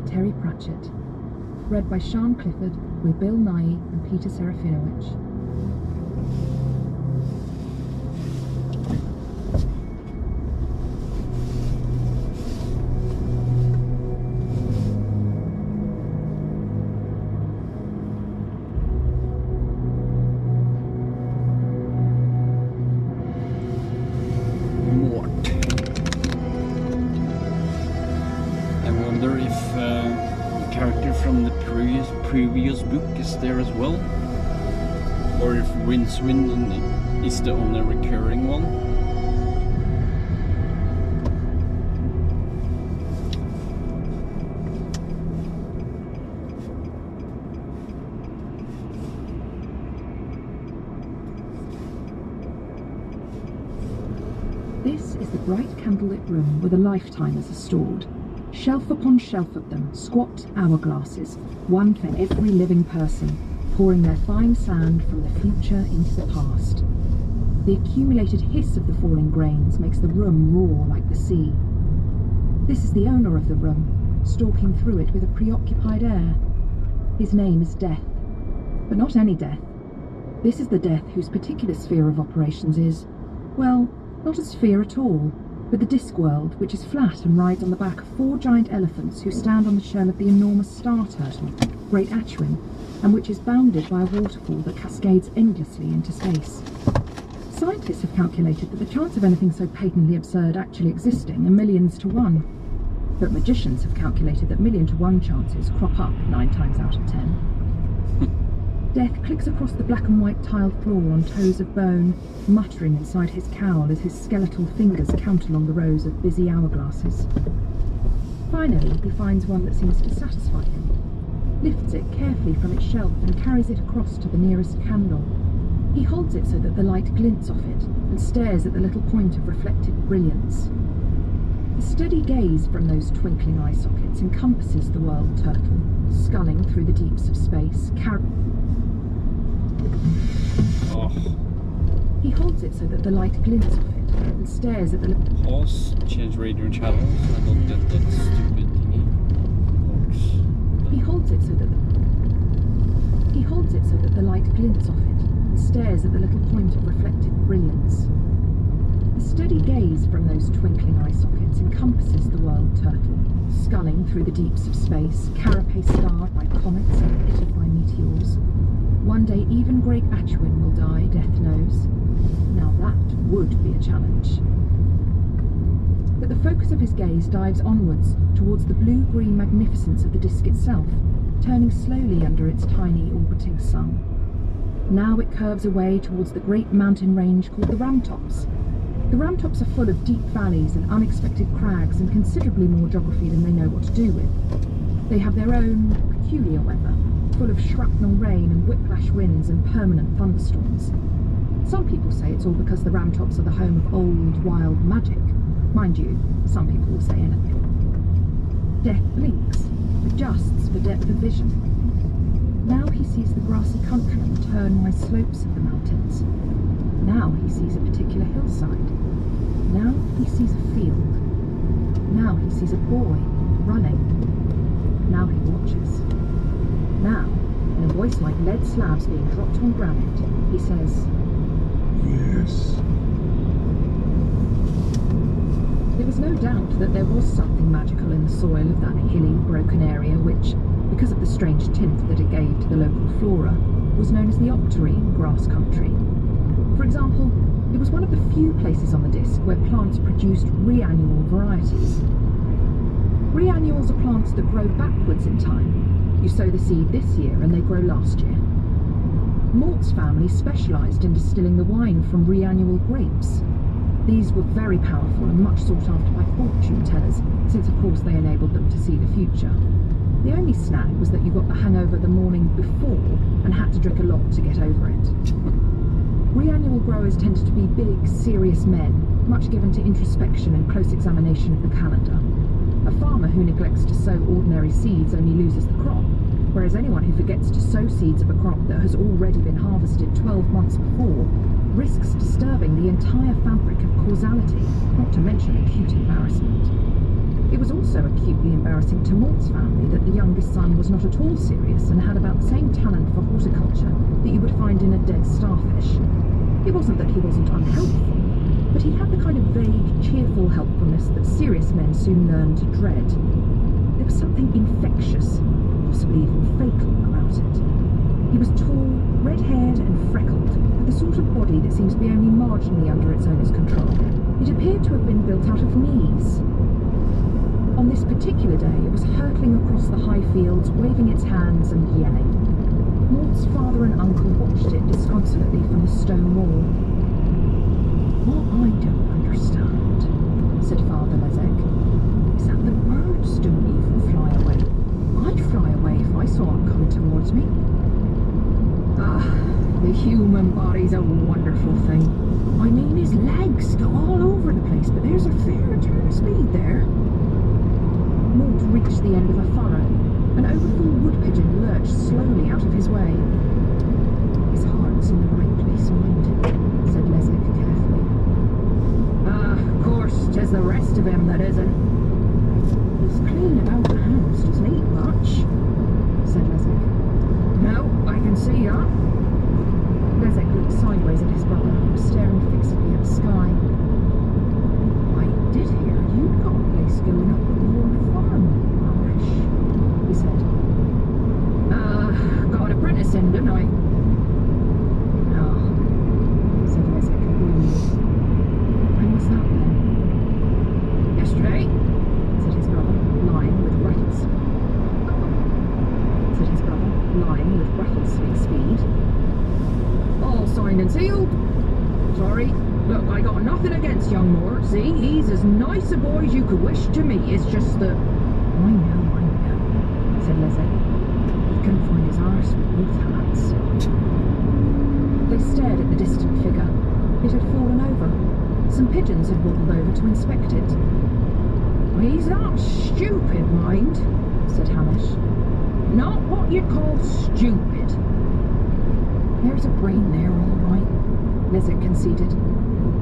Terry Pratchett. Read by Sian Clifford with Bill Nighy and Peter Serafinowicz. Previous book is there as well, or if Rincewind is the only recurring one. This is the bright candlelit room where the lifetimers are stored. Shelf upon shelf of them, squat hourglasses, one for every living person, pouring their fine sand from the future into the past. The accumulated hiss of the falling grains makes the room roar like the sea. This is the owner of the room, stalking through it with a preoccupied air. His name is Death, but not any Death. This is the Death whose particular sphere of operations is, well, not a sphere at all, but the Discworld, which is flat and rides on the back of 4 giant elephants who stand on the shell of the enormous star turtle, Great Achwin, and which is bounded by a waterfall that cascades endlessly into space. Scientists have calculated that the chance of anything so patently absurd actually existing are millions to 1. But magicians have calculated that 1,000,000 to 1 chances crop up 9 times out of 10. Death clicks across the black and white tiled floor on toes of bone, muttering inside his cowl as his skeletal fingers count along the rows of busy hourglasses. Finally, he finds one that seems to satisfy him, lifts it carefully from its shelf and carries it across to the nearest candle. He holds it so that the light glints off it and stares at the little point of reflected brilliance. A steady gaze from those twinkling eye sockets encompasses the world turtle, sculling through the deeps of space, He holds it so that the light glints off it and stares at the... Pause, change radio channels. I don't get that stupid thingy. He holds it so that the light glints off it and stares at the little point of reflected brilliance. A steady gaze from those twinkling eye sockets encompasses the world turtle, sculling through the deeps of space, carapace starred by comets and pitted by meteors. One day even Great Achwin will die, Death knows. Now that would be a challenge. But the focus of his gaze dives onwards towards the blue-green magnificence of the disk itself, turning slowly under its tiny orbiting sun. Now it curves away towards the great mountain range called the Ramtops. The Ramtops are full of deep valleys and unexpected crags and considerably more geography than they know what to do with. They have their own peculiar weather, full of shrapnel rain and whiplash winds and permanent thunderstorms. Some people say it's all because the Ramtops are the home of old, wild magic. Mind you, some people will say anything. Death blinks, adjusts for depth of vision. Now he sees the grassy country on the turn-wise slopes of the mountains. Now he sees a particular hillside. Now he sees a field. Now he sees a boy running. Now he watches. Now, in a voice like lead slabs being dropped on granite, he says, "Yes." There was no doubt that there was something magical in the soil of that hilly, broken area which, because of the strange tint that it gave to the local flora, was known as the Octarine grass country. For example, it was one of the few places on the disk where plants produced reannual varieties. Reannuals are plants that grow backwards in time. You sow the seed this year and they grow last year. Malt's family specialised in distilling the wine from reannual grapes. These were very powerful and much sought after by fortune tellers, since of course they enabled them to see the future. The only snag was that you got the hangover the morning before and had to drink a lot to get over it. Reannual growers tended to be big, serious men, much given to introspection and close examination of the calendar. A farmer who neglects to sow ordinary seeds only loses the crop, whereas anyone who forgets to sow seeds of a crop that has already been harvested 12 months before risks disturbing the entire fabric of causality, not to mention acute embarrassment. It was also acutely embarrassing to Mort's family that the youngest son was not at all serious and had about the same talent for horticulture that you would find in a dead starfish. It wasn't that he wasn't unhelpful, but he had the kind of vague, cheerful helpfulness that serious men soon learn to dread. There was something infectious, possibly even fatal, about it. He was tall, red-haired and freckled, with the sort of body that seems to be only marginally under its owner's control. It appeared to have been built out of knees. On this particular day, it was hurtling across the high fields, waving its hands and yelling. Mort's father and uncle watched it disconsolately from the stone wall. "What I don't understand," said Father Lezek, "is that the birds don't even fly away. I'd fly away if I saw it coming towards me." The human body's a wonderful thing. I mean, his legs go all over the place, but there's a fair turn of speed there. Mort reached the end of a furrow. An overfull wood pigeon lurched slowly out of his way. "His heart's in the right place, mind," said Lezek carefully. Of course, 'tis the rest of him that isn't. He's clean about the house, doesn't eat much, said Lezek. "No, I can see that." Lezek looked sideways at his brother, who was staring fixedly at the sky. "I did hear you'd got a place going up at your farm, Hamish," he said. Got an apprentice in, didn't I?" "Oh," said Lezek gloomily. "When was that then?" "Yesterday," said his brother, lying with rattlesnake speed. "All signed and sealed. Sorry. Look, I got nothing against young Mort. See, he's as nice a boy as you could wish to meet. It's just that..." I know, said Lezek. He couldn't find his arse with both hands. They stared at the distant figure. It had fallen over. Some pigeons had waddled over to inspect it. "He's not stupid, mind," said Hamish. "Not what you'd call stupid." "There's a brain there, all right," Lezek conceded.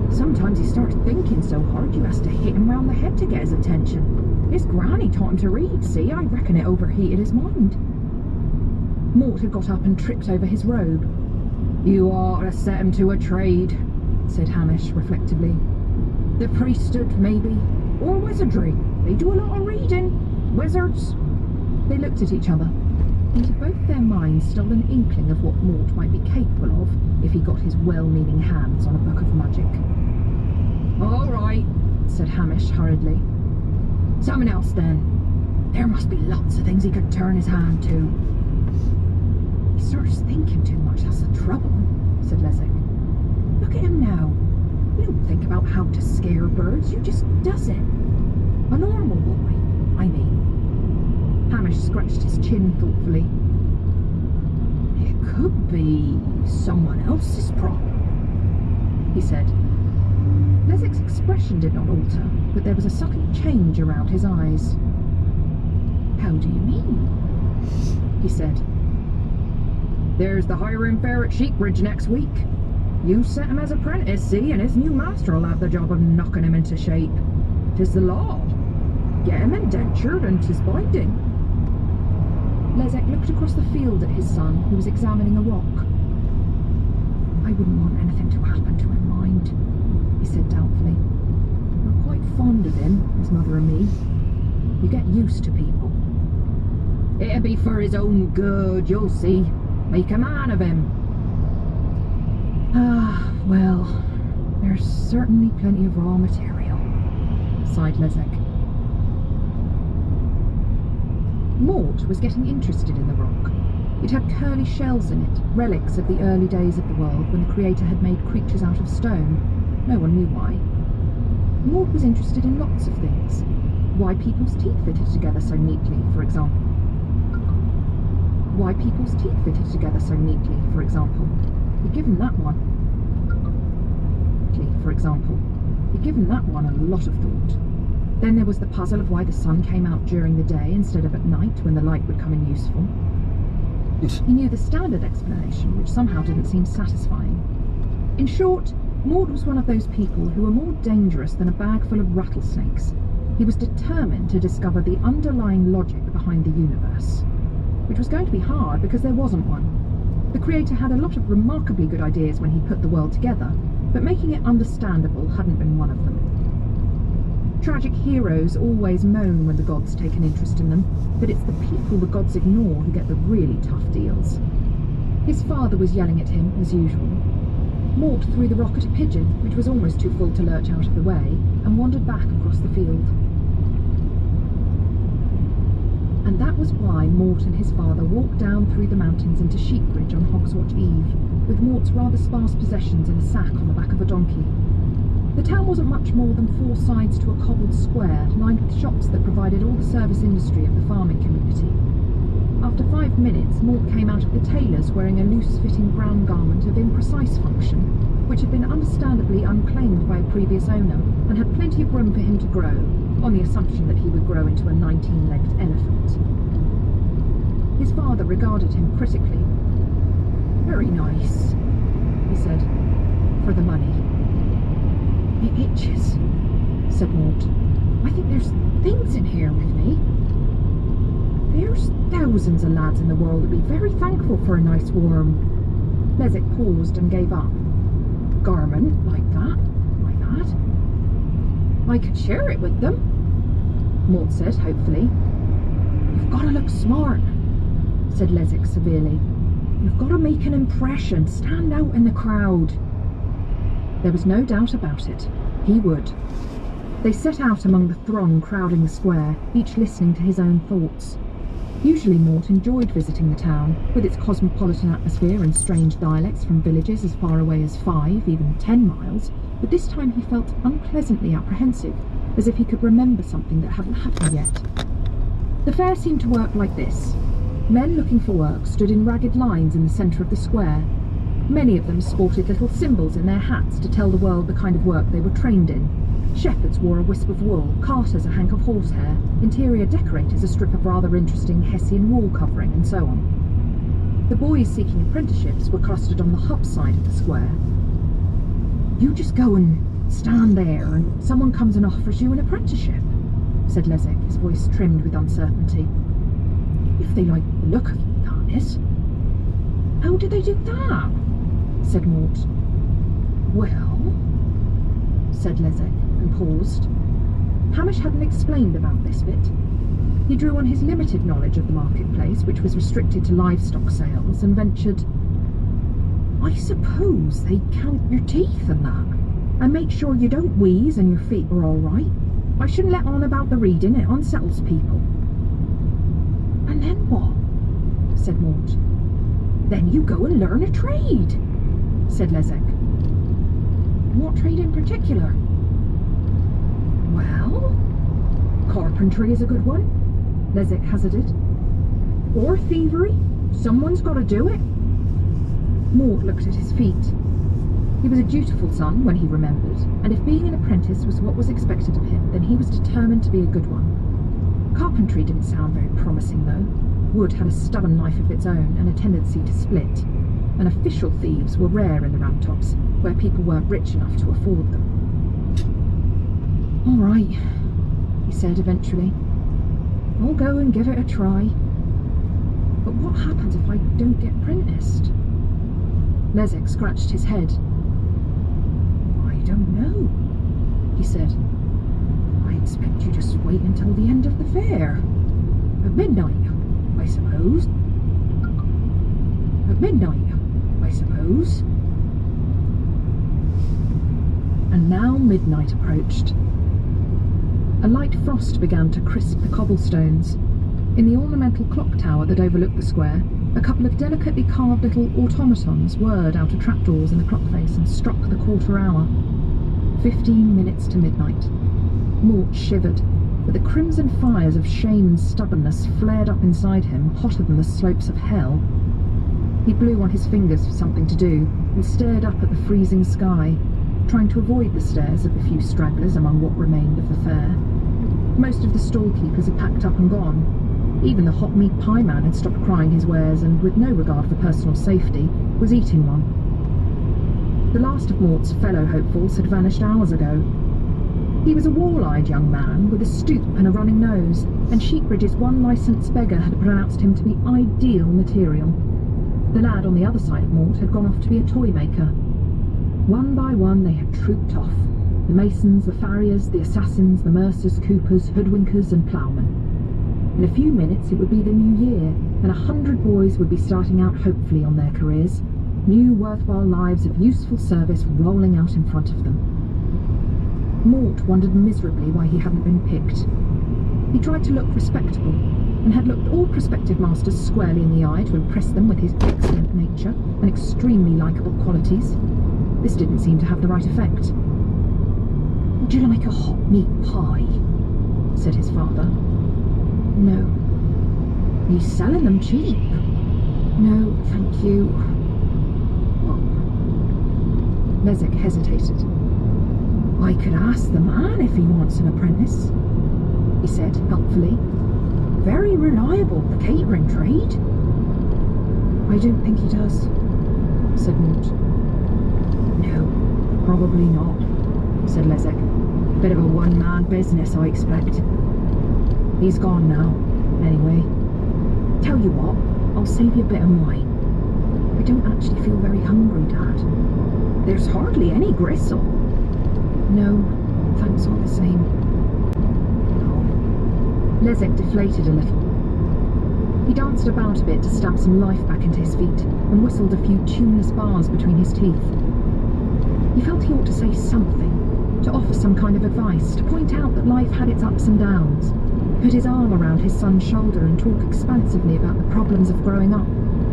"Sometimes he starts thinking so hard you has to hit him round the head to get his attention. His granny taught him to read, see? I reckon it overheated his mind." Mort had got up and tripped over his robe. "You ought to set him to a trade," said Hamish reflectively. "The priesthood, maybe. Or wizardry. They do a lot of reading. Wizards." They looked at each other. Into both their minds stole an inkling of what Mort might be capable of if he got his well-meaning hands on a book of magic. "All right," said Hamish hurriedly. "Something else then. There must be lots of things he could turn his hand to." "He starts thinking too much, that's the trouble," said Lezek. "Look at him now. You don't think about how to scare birds, you just does it. A normal boy, I mean." Hamish scratched his chin thoughtfully. "It could be someone else's problem," he said. Lezek's expression did not alter, but there was a subtle change around his eyes. "How do you mean?" he said. "There's the hiring fair at Sheepridge next week. You set him as apprentice, see, and his new master will have the job of knocking him into shape. 'Tis the law. Get him indentured and 'tis binding." Lezek looked across the field at his son, who was examining a rock. "I wouldn't want anything to happen to him, mind," he said doubtfully. "We're quite fond of him, his mother and me. You get used to people." "It'll be for his own good, you'll see. Make a man of him." Well, there's certainly plenty of raw material," sighed Lezek. Mort was getting interested in the rock. It had curly shells in it, relics of the early days of the world when the Creator had made creatures out of stone. No one knew why. Mort was interested in lots of things. Why people's teeth fitted together so neatly, for example. He'd given that one. He'd given that one a lot of thought. Then there was the puzzle of why the sun came out during the day instead of at night when the light would come in useful. He knew the standard explanation, which somehow didn't seem satisfying. In short, Mort was one of those people who were more dangerous than a bag full of rattlesnakes. He was determined to discover the underlying logic behind the universe, which was going to be hard because there wasn't one. The creator had a lot of remarkably good ideas when he put the world together, but making it understandable hadn't been one of them. Tragic heroes always moan when the gods take an interest in them, but it's the people the gods ignore who get the really tough deals. His father was yelling at him, as usual. Mort threw the rock at a pigeon, which was almost too full to lurch out of the way, and wandered back across the field. And that was why Mort and his father walked down through the mountains into Sheepbridge on Hogswatch Eve, with Mort's rather sparse possessions in a sack on the back of a donkey. The town wasn't much more than 4 sides to a cobbled square, lined with shops that provided all the service industry of the farming community. After 5 minutes, Mort came out of the tailor's wearing a loose-fitting brown garment of imprecise function, which had been understandably unclaimed by a previous owner, and had plenty of room for him to grow, on the assumption that he would grow into a 19-legged elephant. His father regarded him critically. "Very nice," he said, "for the money." "It itches," said Mort. "I think there's things in here with me. There's thousands of lads in the world would be very thankful for a nice worm." Lezek paused and gave up. "Garment like that? I could share it with them," Mort said hopefully. "You've got to look smart," said Lezek severely. "You've got to make an impression, stand out in the crowd." There was no doubt about it. He would. They set out among the throng crowding the square, each listening to his own thoughts. Usually Mort enjoyed visiting the town, with its cosmopolitan atmosphere and strange dialects from villages as far away as 5, even 10 miles, but this time he felt unpleasantly apprehensive, as if he could remember something that hadn't happened yet. The fair seemed to work like this. Men looking for work stood in ragged lines in the centre of the square. Many of them sported little symbols in their hats to tell the world the kind of work they were trained in. Shepherds wore a wisp of wool, carters a hank of horsehair, interior decorators a strip of rather interesting Hessian wall covering, and so on. The boys seeking apprenticeships were clustered on the hub side of the square. "You just go and stand there, and someone comes and offers you an apprenticeship," said Lezek, his voice trimmed with uncertainty. "If they like the look of you, that is." "How do they do that?" said Mort. "Well," said Lezek, and paused. Hamish hadn't explained about this bit. He drew on his limited knowledge of the marketplace, which was restricted to livestock sales, and ventured, "I suppose they count your teeth and that, and make sure you don't wheeze and your feet are all right. I shouldn't let on about the reading, it unsettles people." "And then what?" said Mort. "Then you go and learn a trade," said Lezek. "What trade in particular?" "Well, carpentry is a good one," Lezek hazarded. "Or thievery. Someone's got to do it." Mort looked at his feet. He was a dutiful son when he remembered, and if being an apprentice was what was expected of him, then he was determined to be a good one. Carpentry didn't sound very promising, though. Wood had a stubborn life of its own and a tendency to split, and official thieves were rare in the Ramtops, where people weren't rich enough to afford them. "All right," he said eventually. "I'll go and give it a try. But what happens if I don't get apprenticed?" Lezek scratched his head. "I don't know," he said. "I expect you just wait until the end of the fair. At midnight, I suppose. At midnight, I suppose." And now midnight approached. A light frost began to crisp the cobblestones. In the ornamental clock tower that overlooked the square, a couple of delicately carved little automatons whirred out of trapdoors in the clock face and struck the quarter hour. 15 minutes to midnight. Mort shivered, but the crimson fires of shame and stubbornness flared up inside him, hotter than the slopes of hell. He blew on his fingers for something to do, and stared up at the freezing sky, trying to avoid the stares of a few stragglers among what remained of the fair. Most of the stall-keepers had packed up and gone. Even the hot meat pie man had stopped crying his wares and, with no regard for personal safety, was eating one. The last of Mort's fellow hopefuls had vanished hours ago. He was a wall-eyed young man with a stoop and a running nose, and Sheepridge's one licensed beggar had pronounced him to be ideal material. The lad on the other side of Mort had gone off to be a toy maker. One by one they had trooped off. The masons, the farriers, the assassins, the mercers, coopers, hoodwinkers and ploughmen. In a few minutes it would be the new year, and 100 boys would be starting out hopefully on their careers, new worthwhile lives of useful service rolling out in front of them. Mort wondered miserably why he hadn't been picked. He tried to look respectable, and had looked all prospective masters squarely in the eye to impress them with his excellent nature and extremely likeable qualities. This didn't seem to have the right effect. "Would you like a hot meat pie?" said his father. "No." "He's selling them cheap." "No, thank you." "Well..." Lezek hesitated. "I could ask the man if he wants an apprentice," he said helpfully. "Very reliable, the catering trade." "I don't think he does," said Mort. "No, probably not," said Lezek. "Bit of a one-man business, I expect. He's gone now, anyway. Tell you what, I'll save you a bit of mine. I don't actually feel very hungry, Dad. There's hardly any gristle." "No, thanks all the same." Oh. Lezek deflated a little. He danced about a bit to stamp some life back into his feet, and whistled a few tuneless bars between his teeth. He felt he ought to say something, to offer some kind of advice, to point out that life had its ups and downs, put his arm around his son's shoulder and talk expansively about the problems of growing up,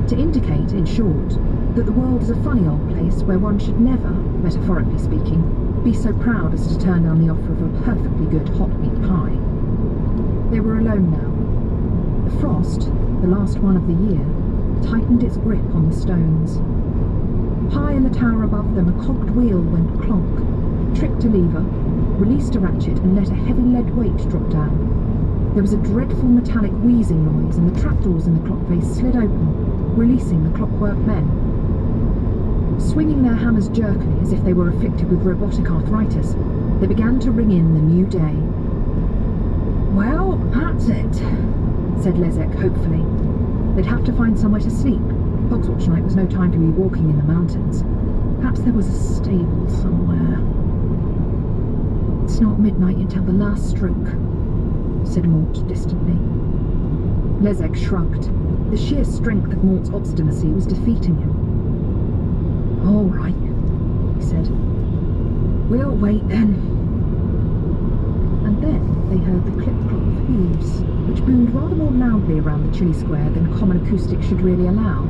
to indicate, in short, that the world is a funny old place where one should never, metaphorically speaking, be so proud as to turn down the offer of a perfectly good hot meat pie. They were alone now. The frost, the last one of the year, tightened its grip on the stones. High in the tower above them, a cogged wheel went clonk, tripped a lever, released a ratchet and let a heavy lead weight drop down. There was a dreadful metallic wheezing noise, and the trapdoors in the clock face slid open, releasing the clockwork men. Swinging their hammers jerkily as if they were afflicted with robotic arthritis, they began to ring in the new day. "Well, that's it," said Lezek hopefully. They'd have to find somewhere to sleep. Hogswatch night was no time to be walking in the mountains. Perhaps there was a stable somewhere. "It's not midnight until the last stroke," said Mort distantly. Lezek shrugged. The sheer strength of Mort's obstinacy was defeating him. "All right," he said. "We'll wait then." And then they heard the clip-clop of hooves, which boomed rather more loudly around the chilly square than common acoustics should really allow.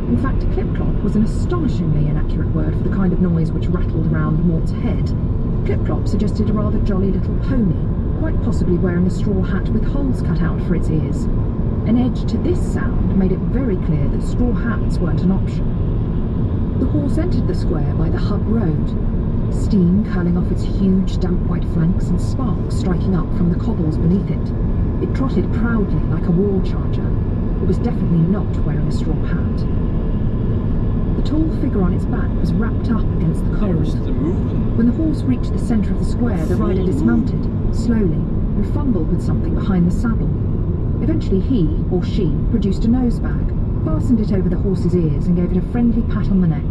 In fact, clip-clop was an astonishingly inaccurate word for the kind of noise which rattled around Mort's head. Clip-clop suggested a rather jolly little pony, quite possibly wearing a straw hat with holes cut out for its ears. An edge to this sound made it very clear that straw hats weren't an option. The horse entered the square by the hub road, steam curling off its huge damp white flanks and sparks striking up from the cobbles beneath it. It trotted proudly like a war charger. It was definitely not wearing a straw hat. The tall figure on its back was wrapped up against the cold. When the horse reached the centre of the square, the rider dismounted, slowly, and fumbled with something behind the saddle. Eventually he, or she, produced a nosebag, fastened it over the horse's ears and gave it a friendly pat on the neck.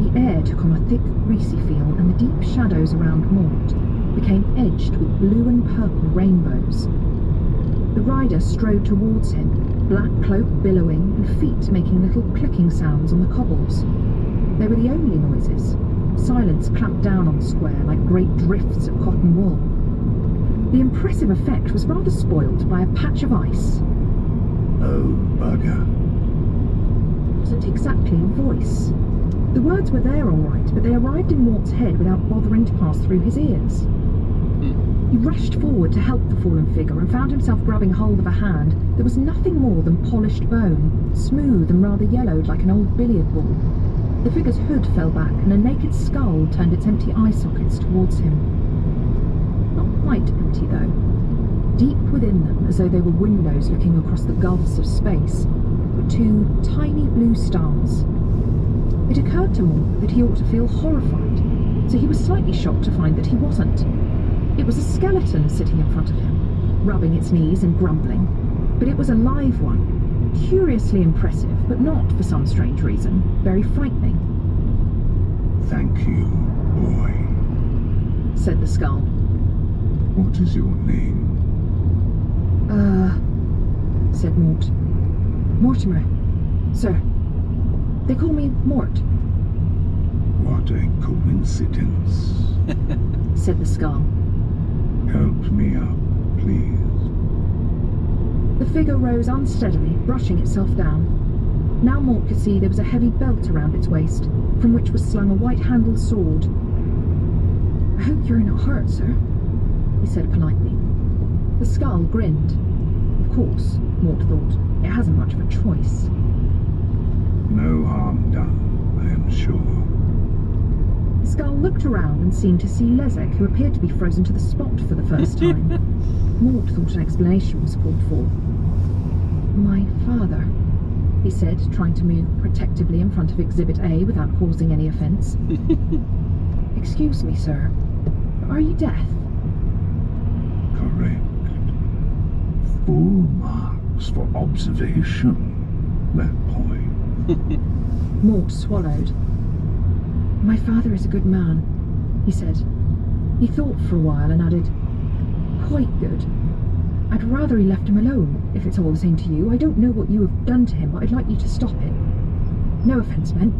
The air took on a thick, greasy feel, and the deep shadows around Mort became edged with blue and purple rainbows. The rider strode towards him, black cloak billowing and feet making little clicking sounds on the cobbles. They were the only noises. Silence clamped down on the square like great drifts of cotton wool. The impressive effect was rather spoilt by a patch of ice. "Oh, bugger." It wasn't exactly a voice. The words were there all right, but they arrived in Mort's head without bothering to pass through his ears. He rushed forward to help the fallen figure and found himself grabbing hold of a hand that was nothing more than polished bone, smooth and rather yellowed like an old billiard ball. The figure's hood fell back and a naked skull turned its empty eye sockets towards him. Not quite empty though. Deep within them, as though they were windows looking across the gulfs of space, were two tiny blue stars. It occurred to Mort that he ought to feel horrified. so he was slightly shocked to find that he wasn't. It was a skeleton sitting in front of him, rubbing its knees and grumbling, but it was a live one, curiously impressive, but not, for some strange reason, very frightening. Thank you, boy. Said the skull. What is your name? Said Mort. Mortimer, sir. They call me Mort. What a coincidence. Said the skull. Help me up, please. The figure rose unsteadily, brushing itself down. Now Mort could see there was a heavy belt around its waist, from which was slung a white-handled sword. I hope you're not hurt, sir, he said politely. The skull grinned. Of course, Mort thought, it hasn't much of a choice. No harm done, I am sure. The skull looked around and seemed to see Lezek, who appeared to be frozen to the spot for the first time. Mort thought an explanation was called for. My father, he said, trying to move protectively in front of Exhibit A without causing any offence. Excuse me, sir. Are you deaf? Correct. Full marks for observation. That point. Mort swallowed. My father is a good man, he said. He thought for a while and added, quite good. I'd rather he left him alone, if it's all the same to you. I don't know what you have done to him, but I'd like you to stop it. No offence meant.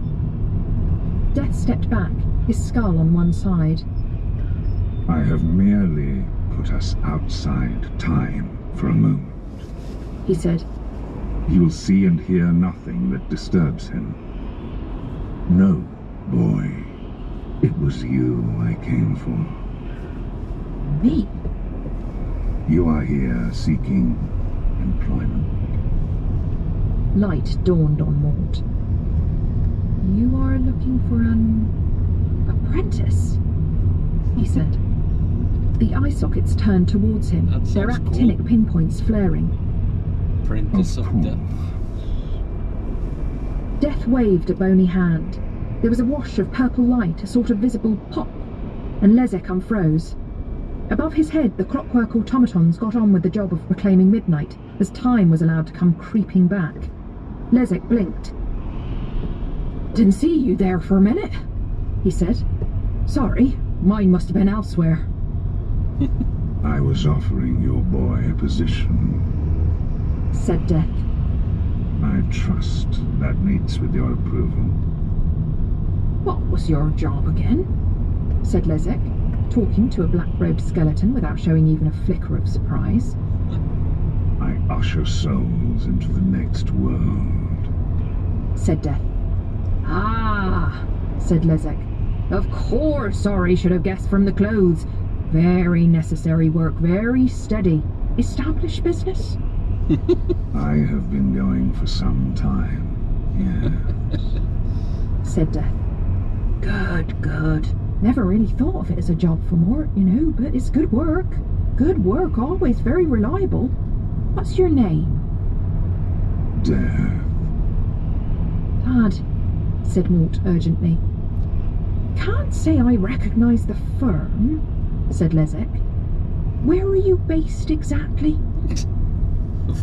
Death stepped back, his skull on one side. I have merely put us outside time for a moment. He said. He will see and hear nothing that disturbs him. No, boy. It was you I came for. Me? You are here seeking employment. Light dawned on Mort. You are looking for an apprentice, he said. The eye sockets turned towards him, That their sounds actinic cool. pinpoints flaring. Apprentice of Death. Death waved a bony hand. There was a wash of purple light, a sort of visible pop, and Lezek unfroze. Above his head, the clockwork automatons got on with the job of proclaiming midnight, as time was allowed to come creeping back. Lezek blinked. Didn't see you there for a minute, he said. Sorry, mine must have been elsewhere. I was offering your boy a position. Said Death. I trust that meets with your approval. What was your job again? Said Lezek, talking to a black-robed skeleton without showing even a flicker of surprise. I usher souls into the next world. Said Death. Ah, said Lezek. Of course Ori should have guessed from the clothes. Very necessary work, very steady. Established business? I have been going for some time, yes. Said Death. Good, good. Never really thought of it as a job for Mort, you know, but it's good work. Good work, always very reliable. What's your name? Death. Dad, said Mort urgently. Can't say I recognise the firm, said Lezek. Where are you based exactly?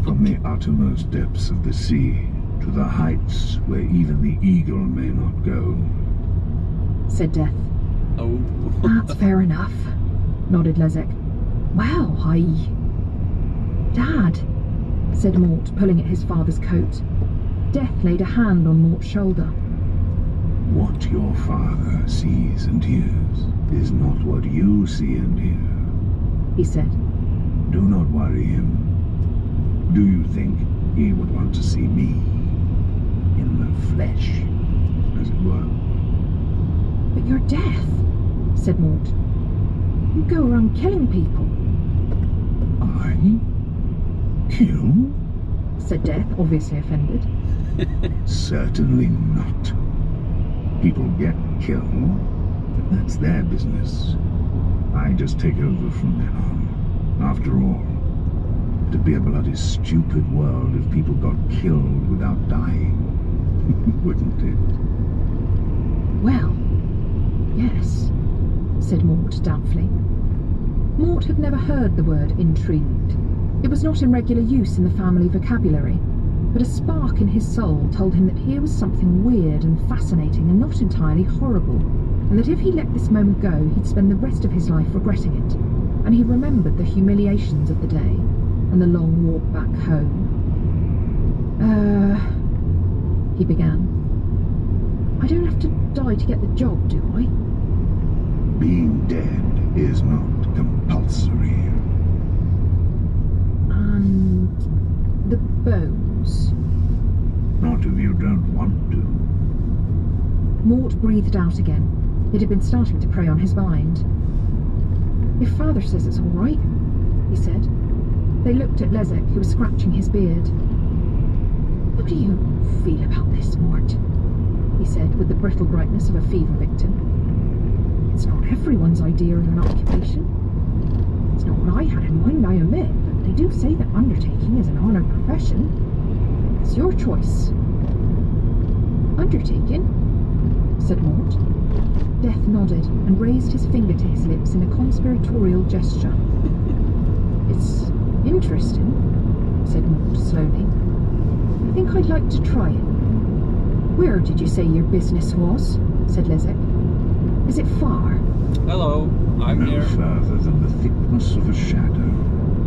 From the uttermost depths of the sea to the heights where even the eagle may not go. Said Death. Oh. That's fair enough, nodded Lezek. Well, Dad, said Mort, pulling at his father's coat. Death laid a hand on Mort's shoulder. What your father sees and hears is not what you see and hear, he said. Do not worry him. Do you think he would want to see me in the flesh, as it were? But you're Death, said Mort. You go around killing people. I? Kill? Said Death, obviously offended. Certainly not. People get killed, but that's their business. I just take over from then on. After all, it'd be a bloody stupid world if people got killed without dying, wouldn't it? Well, yes, Mort doubtfully. Mort had never heard the word intrigued. It was not in regular use in the family vocabulary, but a spark in his soul told him that here was something weird and fascinating and not entirely horrible, and that if he let this moment go, he'd spend the rest of his life regretting it. And he remembered the humiliations of the day and the long walk back home. He began. I don't have to die to get the job, do I? Being dead is not compulsory. And the bones? Not if you don't want to. Mort breathed out again. It had been starting to prey on his mind. If Father says it's all right, he said. They looked at Lezek, who was scratching his beard. How do you feel about this, Mort? He said, with the brittle brightness of a fever victim. It's not everyone's idea of an occupation. It's not what I had in mind, I admit, but they do say that undertaking is an honoured profession. It's your choice. Undertaking? Said Mort. Death nodded and raised his finger to his lips in a conspiratorial gesture. It's interesting, said Mort slowly. I think I'd like to try it. Where did you say your business was? Said Lezek. Is it far? Hello, I'm no here. further than the thickness of a shadow.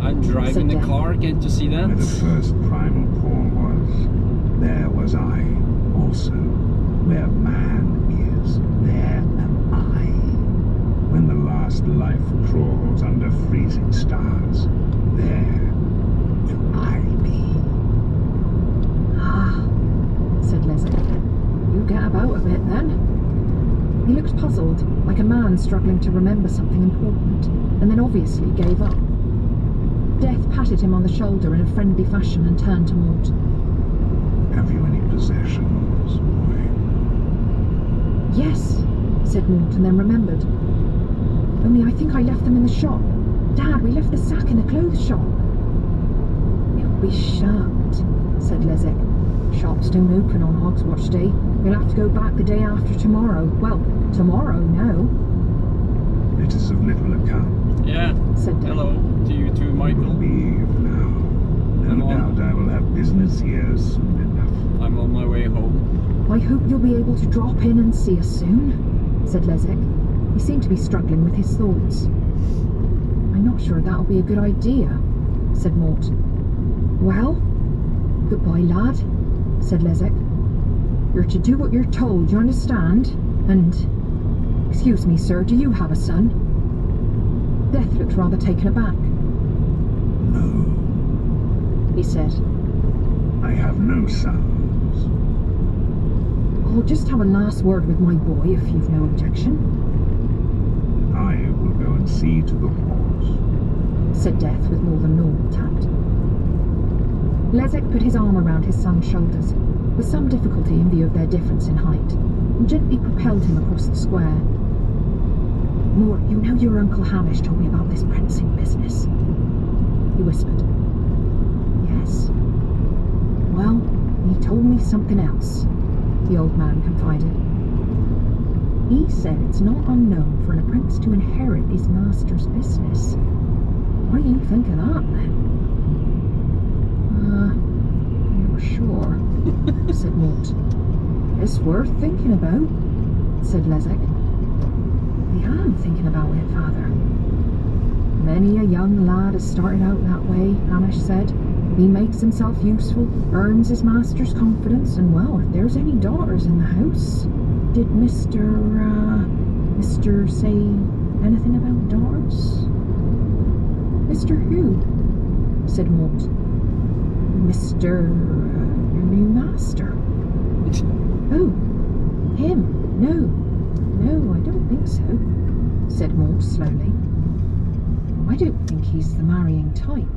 I'm driving the Said car, can't you see Where the that? first primal call was, there was I also. Where man is, there am I. When the last life crawls under freezing stars, there will I be. Ah, said Lezek. You get about a bit then. He looked puzzled, like a man struggling to remember something important, and then obviously gave up. Death patted him on the shoulder in a friendly fashion and turned to Mort. Have you any possessions, boy? Yes, said Mort, and then remembered. Only I think I left them in the shop. Dad, we left the sack in the clothes shop. It'll be shut, said Lezek. Shops don't open on Hogswatch Day. You'll have to go back the day after tomorrow. Well, tomorrow now, It is of little account. Yeah. said Death. Hello to you too, I will Michael. leave now. I'm No on. doubt I will have business here soon enough. I'm on my way home. I hope you'll be able to drop in and see us soon, said Lezek. He seemed to be struggling with his thoughts. I'm not sure that'll be a good idea, said Mort. Well, goodbye, lad, said Lezek. You're to do what you're told, you understand? And, excuse me, sir, do you have a son? Death looked rather taken aback. No, He said, I have no sons. I'll just have a last word with my boy if you've no objection, I will go and see to the horse. said Death with more than normal tact. Lezek put his arm around his son's shoulders, with some difficulty in view of their difference in height, and gently propelled him across the square. Mort, you know your Uncle Hamish told me about this prancing business, he whispered. Yes? Well, he told me something else, the old man confided. He said it's not unknown for an apprentice to inherit his master's business. What do you think of that, then? You're sure, said Mort. It's worth thinking about, said Lezek. I am thinking about it, Father. Many a young lad has started out that way, Hamish said. He makes himself useful, earns his master's confidence, and well, if there's any daughters in the house... Did Mr. say anything about daughters? Mr. who? Said Mort. Mr. your new master. Oh, him? No, I don't think so, said Mort slowly. I don't think he's the marrying type.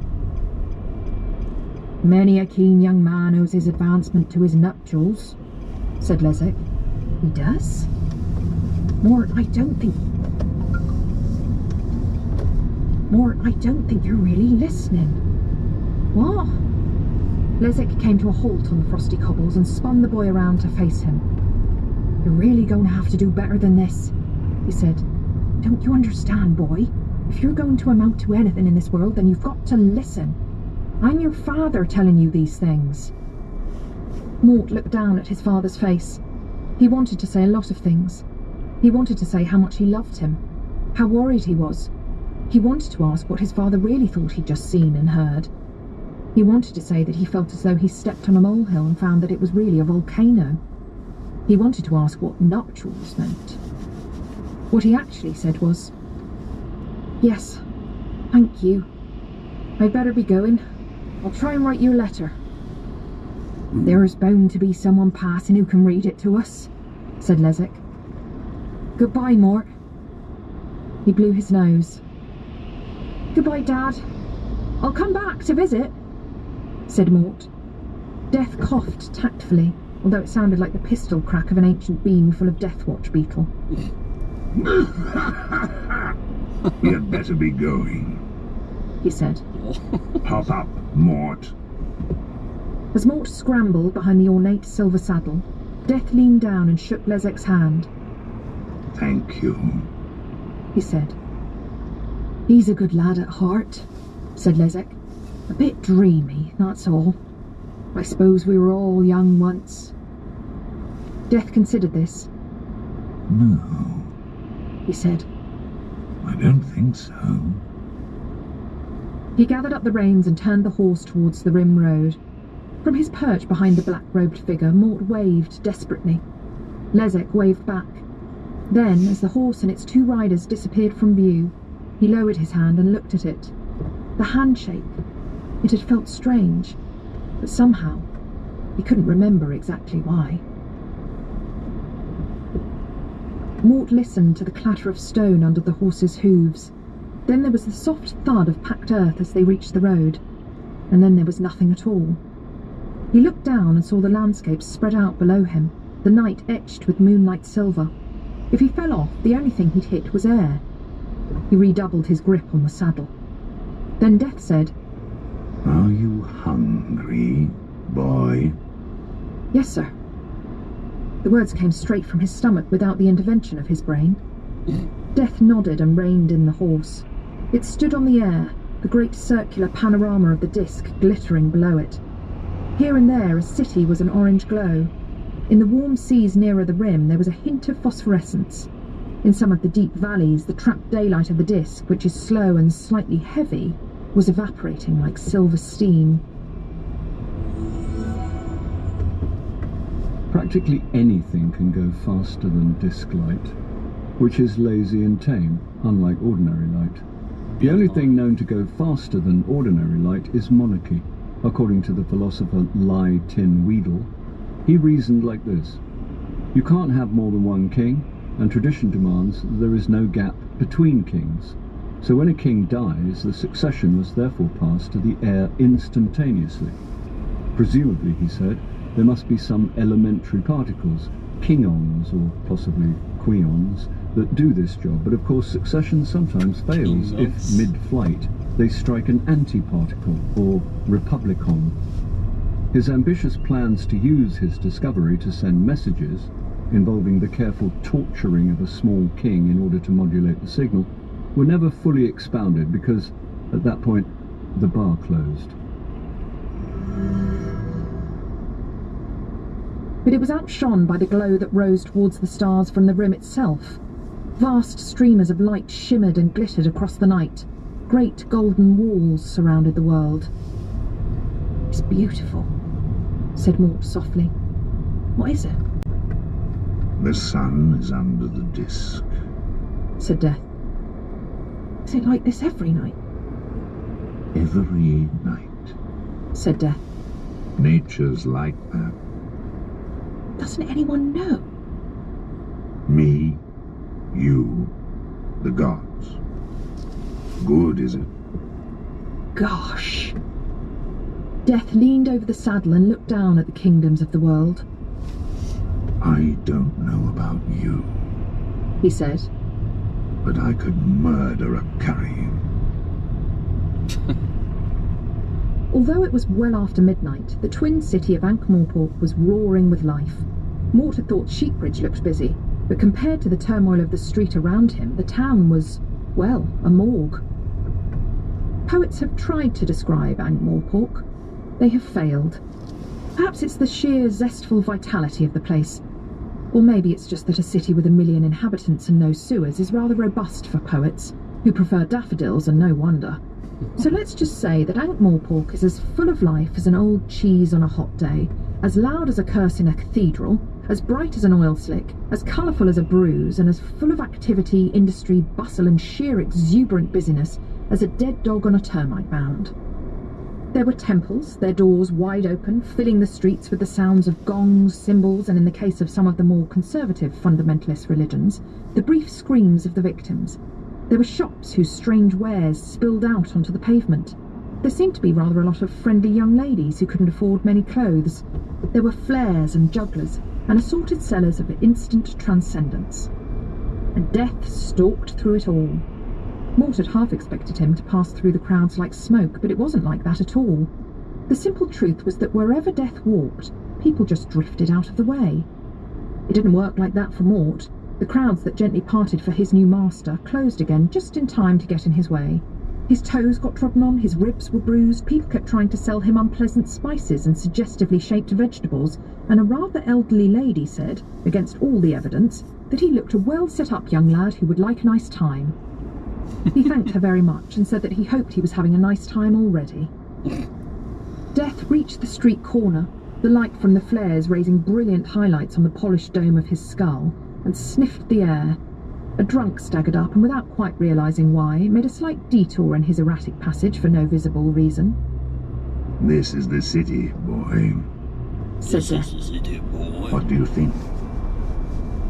Many a keen young man owes his advancement to his nuptials, said Lezek. He does? Mort, I don't think you're really listening. What? Lezek came to a halt on the frosty cobbles and spun the boy around to face him. You're really going to have to do better than this, he said. Don't you understand, boy? If you're going to amount to anything in this world, then you've got to listen. I'm your father telling you these things. Mort looked down at his father's face. He wanted to say a lot of things. He wanted to say how much he loved him, how worried he was. He wanted to ask what his father really thought he'd just seen and heard. He wanted to say that he felt as though he stepped on a molehill and found that it was really a volcano. He wanted to ask what nuptials meant. What he actually said was, "Yes, thank you. I'd better be going. I'll try and write you a letter." "There's bound to be someone passing who can read it to us," said Lezek. "Goodbye, Mort." He blew his nose. "Goodbye, Dad. I'll come back to visit," said Mort. Death coughed tactfully, although it sounded like the pistol crack of an ancient beam full of Deathwatch beetle. You'd better be going, he said. Hop up, Mort. As Mort scrambled behind the ornate silver saddle, Death leaned down and shook Lezek's hand. Thank you, he said. "He's a good lad at heart," said Lezek. "A bit dreamy, that's all. I suppose we were all young once." Death considered this. No, he said. I don't think so. He gathered up the reins and turned the horse towards the rim road. From his perch behind the black-robed figure, Mort waved desperately. Lezek waved back. Then, as the horse and its two riders disappeared from view, he lowered his hand and looked at it. The handshake. It had felt strange, but somehow he couldn't remember exactly why. Mort listened to the clatter of stone under the horse's hooves. Then there was the soft thud of packed earth as they reached the road, and then there was nothing at all. He looked down and saw the landscape spread out below him, the night etched with moonlight silver. If he fell off, the only thing he'd hit was air. He redoubled his grip on the saddle. Then Death said, Are you hungry, boy? "Yes, sir." The words came straight from his stomach without the intervention of his brain. Death nodded and reined in the horse. It stood on the air, the great circular panorama of the disc glittering below it. Here and there a city was an orange glow. In the warm seas nearer the rim there was a hint of phosphorescence. In some of the deep valleys the trapped daylight of the disc, which is slow and slightly heavy, was evaporating like silver steam. Practically anything can go faster than disc light, which is lazy and tame, unlike ordinary light. The only thing known to go faster than ordinary light is monarchy, according to the philosopher Lai Tin Weedle. He reasoned like this: you can't have more than one king, and tradition demands that there is no gap between kings. So when a king dies, the succession must therefore pass to the heir instantaneously. Presumably, he said, there must be some elementary particles, kingons or possibly queons, that do this job, but of course succession sometimes fails if mid-flight they strike an anti-particle or republicon. His ambitious plans to use his discovery to send messages, involving the careful torturing of a small king in order to modulate the signal, were never fully expounded because, at that point, the bar closed. But it was outshone by the glow that rose towards the stars from the rim itself. Vast streamers of light shimmered and glittered across the night. Great golden walls surrounded the world. "It's beautiful," said Mort softly. "What is it?" The sun is under the disc, said Death. "Is it like this every night?" every night. Said Death. Nature's like that. "Doesn't anyone know?" Me, you, the gods. Good, is it? Gosh. Death leaned over the saddle and looked down at the kingdoms of the world. I don't know about you, he said. but I could murder a curry. Although it was well after midnight, the twin city of Ankh-Morpork was roaring with life. Mort had thought Sheepridge looked busy, but compared to the turmoil of the street around him, the town was, well, a morgue. Poets have tried to describe Ankh-Morpork. They have failed. Perhaps it's the sheer zestful vitality of the place. Or maybe it's just that a city with 1 million inhabitants and no sewers is rather robust for poets, who prefer daffodils, and no wonder. So let's just say that Ankh-Morpork is as full of life as an old cheese on a hot day, as loud as a curse in a cathedral, as bright as an oil slick, as colourful as a bruise, and as full of activity, industry, bustle and sheer exuberant busyness as a dead dog on a termite mound. There were temples, their doors wide open, filling the streets with the sounds of gongs, cymbals, and in the case of some of the more conservative fundamentalist religions, the brief screams of the victims. There were shops whose strange wares spilled out onto the pavement. There seemed to be rather a lot of friendly young ladies who couldn't afford many clothes. There were flares and jugglers, and assorted sellers of instant transcendence. And death stalked through it all. Mort had half expected him to pass through the crowds like smoke, but it wasn't like that at all. The simple truth was that wherever Death walked, people just drifted out of the way. It didn't work like that for Mort. The crowds that gently parted for his new master closed again just in time to get in his way. His toes got trodden on, his ribs were bruised, people kept trying to sell him unpleasant spices and suggestively shaped vegetables, and a rather elderly lady said, against all the evidence, that he looked a well-set-up young lad who would like a nice time. He thanked her very much and said that he hoped he was having a nice time already. Death reached the street corner, the light from the flares raising brilliant highlights on the polished dome of his skull, and sniffed the air. A drunk staggered up and, without quite realising why, made a slight detour in his erratic passage for no visible reason. This is the city, boy. Said Death. What do you think?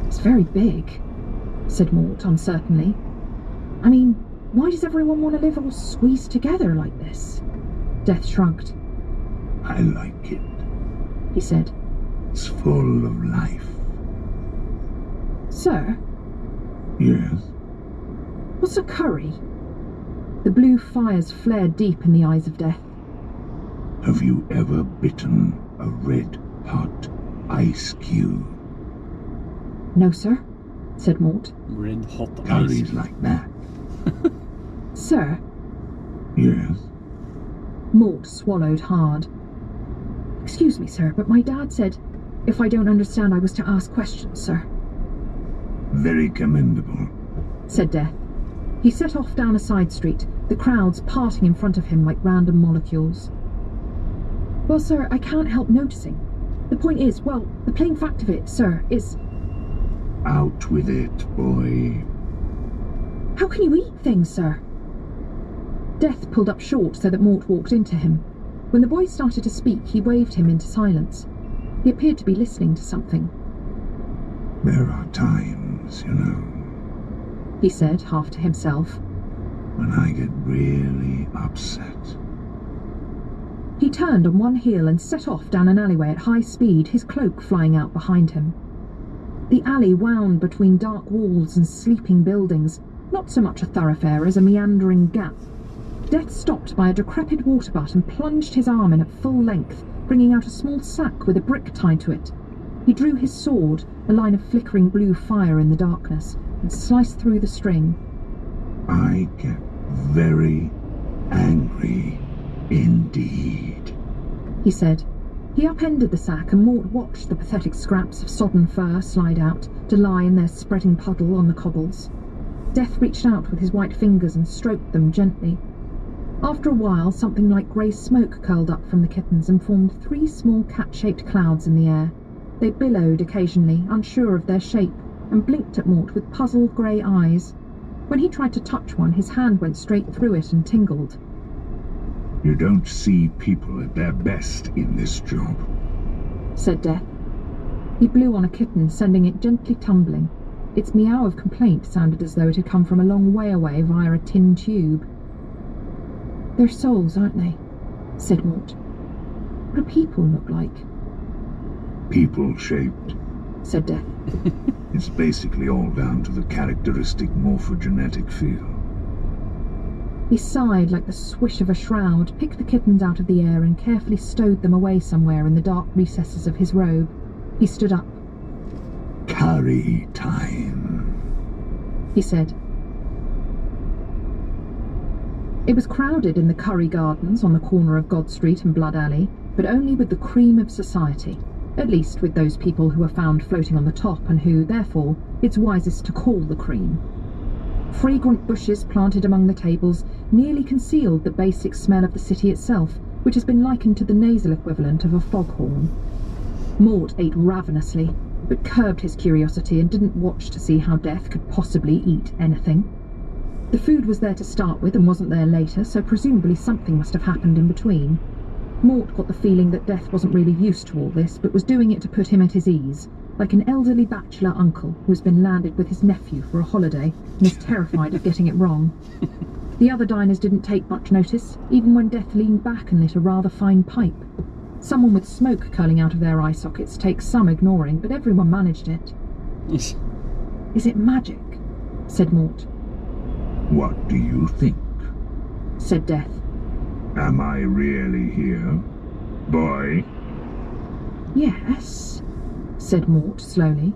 It's very big, said Mort uncertainly. I mean, why does everyone want to live all squeezed together like this? Death shrugged. I like it. He said. It's full of life. Sir? Yes? What's a curry? The blue fires flared deep in the eyes of Death. Have you ever bitten a red hot ice cube? No, sir, said Mort. Red hot Curries ice. like that. Sir? Yes? Mort swallowed hard. Excuse me, sir, but my dad said if I don't understand I was to ask questions, sir. Very commendable. Said Death. He set off down a side street, the crowds parting in front of him like random molecules. Well, sir, I can't help noticing. The point is, well, the plain fact of it, sir, is... Out with it, boy. How can you eat things, sir? Death pulled up short so that Mort walked into him. When the boy started to speak, he waved him into silence. He appeared to be listening to something. There are times, you know, He said, half to himself. when I get really upset. He turned on one heel and set off down an alleyway at high speed, his cloak flying out behind him. The alley wound between dark walls and sleeping buildings, not so much a thoroughfare as a meandering gap. Death stopped by a decrepit water butt and plunged his arm in at full length, bringing out a small sack with a brick tied to it. He drew his sword, a line of flickering blue fire in the darkness, and sliced through the string. I get very angry indeed, He said. He upended the sack and Mort watched the pathetic scraps of sodden fur slide out to lie in their spreading puddle on the cobbles. Death reached out with his white fingers and stroked them gently. After a while, something like grey smoke curled up from the kittens and formed 3 small cat-shaped clouds in the air. They billowed occasionally, unsure of their shape, and blinked at Mort with puzzled grey eyes. When he tried to touch one, his hand went straight through it and tingled. You don't see people at their best in this job. Said Death. He blew on a kitten, sending it gently tumbling. Its meow of complaint sounded as though it had come from a long way away via a tin tube. They're souls, aren't they? Said Mort. What do people look like? People-shaped. Said Death. It's basically all down to the characteristic morphogenetic field. He sighed like the swish of a shroud, picked the kittens out of the air and carefully stowed them away somewhere in the dark recesses of his robe. He stood up. Curry time, he said. It was crowded in the Curry Gardens on the corner of God Street and Blood Alley, but only with the cream of society, at least with those people who were found floating on the top and who, therefore, it's wisest to call the cream. Fragrant bushes planted among the tables nearly concealed the basic smell of the city itself, which has been likened to the nasal equivalent of a foghorn. Mort ate ravenously, but curbed his curiosity and didn't watch to see how Death could possibly eat anything. The food was there to start with and wasn't there later, so presumably something must have happened in between. Mort got the feeling that Death wasn't really used to all this, but was doing it to put him at his ease, like an elderly bachelor uncle who's been landed with his nephew for a holiday and is terrified of getting it wrong. The other diners didn't take much notice, even when Death leaned back and lit a rather fine pipe. Someone with smoke curling out of their eye sockets takes some ignoring, but everyone managed it. Is it magic? Said Mort. what do you think? Said Death. Am I really here, boy? Yes, said Mort slowly.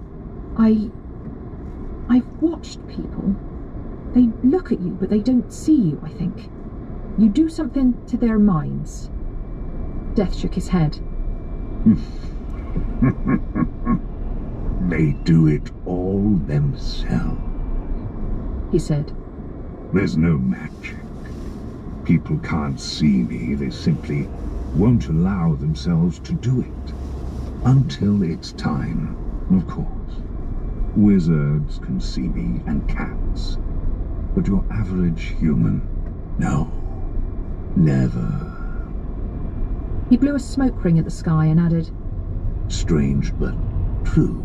I've watched people. They look at you, but they don't see you, I think. You do something to their minds. Death shook his head. They do it all themselves, He said. There's no magic. People can't see me, they simply won't allow themselves to do it. Until it's time, of course. Wizards can see me, and cats. But your average human, no. Never. He blew a smoke ring at the sky and added, Strange but true.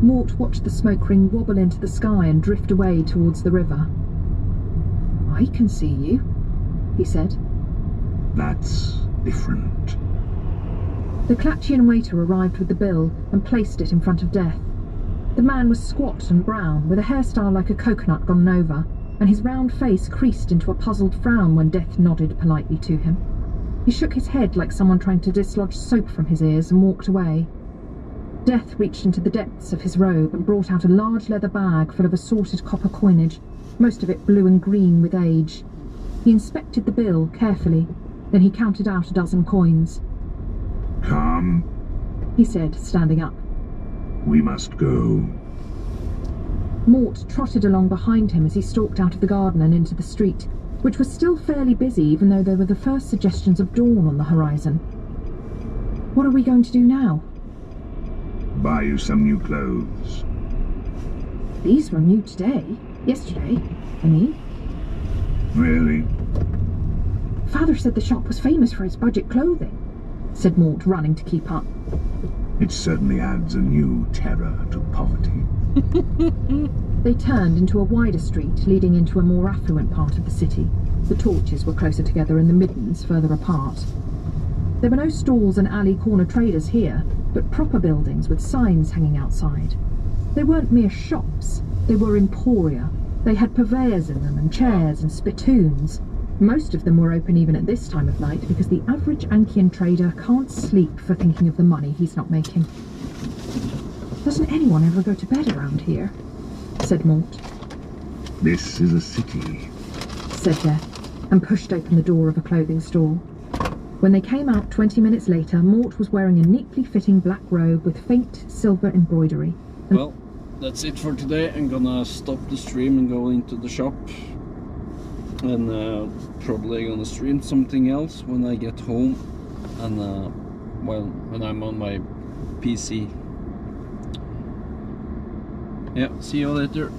Mort watched the smoke ring wobble into the sky and drift away towards the river. I can see you, he said. That's different. The Clatchian waiter arrived with the bill and placed it in front of Death. The man was squat and brown, with a hairstyle like a coconut gone over, and his round face creased into a puzzled frown when Death nodded politely to him. He shook his head like someone trying to dislodge soap from his ears and walked away. Death reached into the depths of his robe and brought out a large leather bag full of assorted copper coinage, most of it blue and green with age. He inspected the bill carefully, then he counted out a dozen coins. Come, He said, standing up. we must go. Mort trotted along behind him as he stalked out of the garden and into the street, which was still fairly busy even though there were the first suggestions of dawn on the horizon. What are we going to do now? Buy you some new clothes. These were new today. Yesterday, I mean. Really? Father said the shop was famous for its budget clothing, said Mort, running to keep up. It certainly adds a new terror to poverty. They turned into a wider street leading into a more affluent part of the city. The torches were closer together and the middens further apart. There were no stalls and alley corner traders here, but proper buildings with signs hanging outside. They weren't mere shops, they were emporia. They had purveyors in them and chairs and spittoons. Most of them were open even at this time of night because the average Ankian trader can't sleep for thinking of the money he's not making. Doesn't anyone ever go to bed around here? Said Mort. This is a city. Said Death, and pushed open the door of a clothing store. When they came out 20 minutes later, Mort was wearing a neatly fitting black robe with faint silver embroidery. Well, that's it for today. I'm gonna stop the stream and go into the shop. And probably gonna stream something else when I get home. And well, when I'm on my PC. Yeah, see you later.